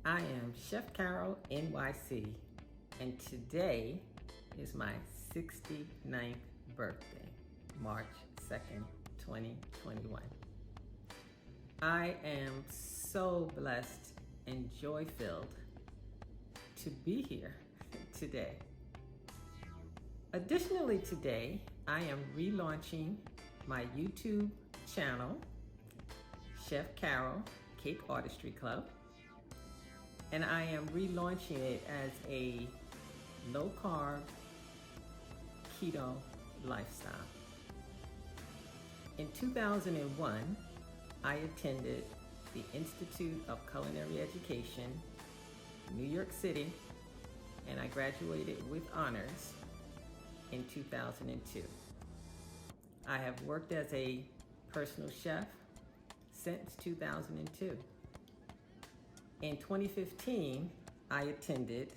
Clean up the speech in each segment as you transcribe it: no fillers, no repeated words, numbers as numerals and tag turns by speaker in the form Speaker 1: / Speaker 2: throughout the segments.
Speaker 1: I am Chef Carol NYC, and today is my 69th birthday, March 2nd, 2021. I am so blessed and joy-filled to be here today. Additionally, today, I am relaunching my YouTube channel, Chef Carol Cake Artistry Club, and I am relaunching it as a low-carb keto lifestyle. In 2001, I attended the Institute of Culinary Education, New York City, and I graduated with honors in 2002. I have worked as a personal chef since 2002. In 2015, I attended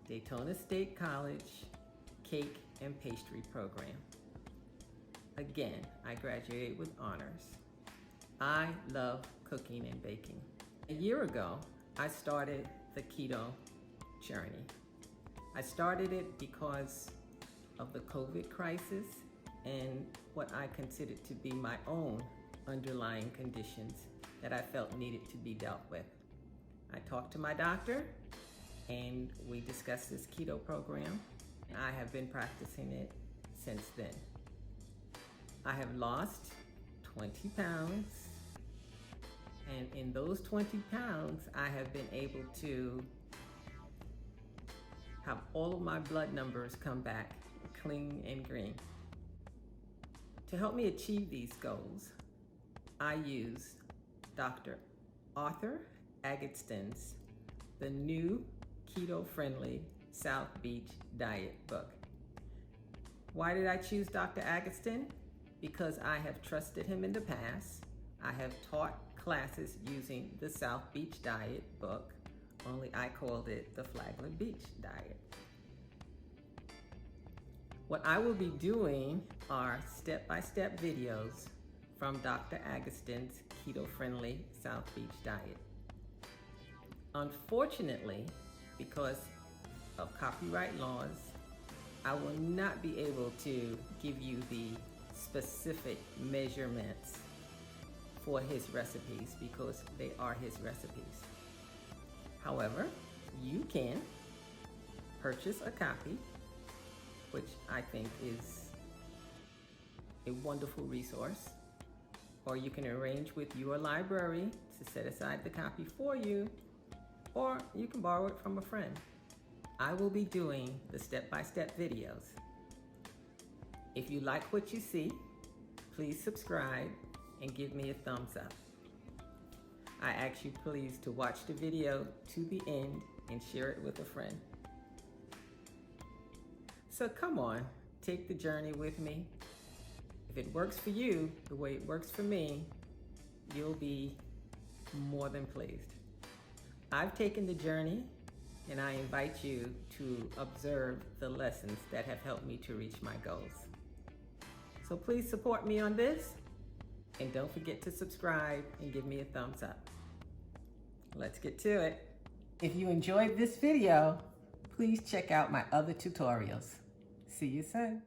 Speaker 1: Daytona State College Cake and Pastry Program. Again, I graduated with honors. I love cooking and baking. A year ago, I started the keto journey. I started it because of the COVID crisis and what I considered to be my own underlying conditions that I felt needed to be dealt with. I talked to my doctor and we discussed this keto program. I have been practicing it since then. I have lost 20 pounds, and in those 20 pounds, I have been able to have all of my blood numbers come back clean and green. To help me achieve these goals, I use Dr. Arthur Agatston's The New Keto-Friendly South Beach Diet book. Why did I choose Dr. Agatston? Because I have trusted him in the past. I have taught classes using the South Beach Diet book, only I called it the Flagler Beach Diet. What I will be doing are step-by-step videos from Dr. Agatston's keto-friendly South Beach Diet. Unfortunately, because of copyright laws, I will not be able to give you the specific measurements for his recipes because they are his recipes. However, you can purchase a copy, which I think is a wonderful resource, or you can arrange with your library to set aside the copy for you, or you can borrow it from a friend. I will be doing the step-by-step videos. If you like what you see, please subscribe and give me a thumbs up. I ask you please to watch the video to the end and share it with a friend. So come on, take the journey with me. If it works for you the way it works for me, you'll be more than pleased. I've taken the journey and I invite you to observe the lessons that have helped me to reach my goals. So please support me on this, and don't forget to subscribe and give me a thumbs up. Let's get to it. If you enjoyed this video, please check out my other tutorials. See you soon.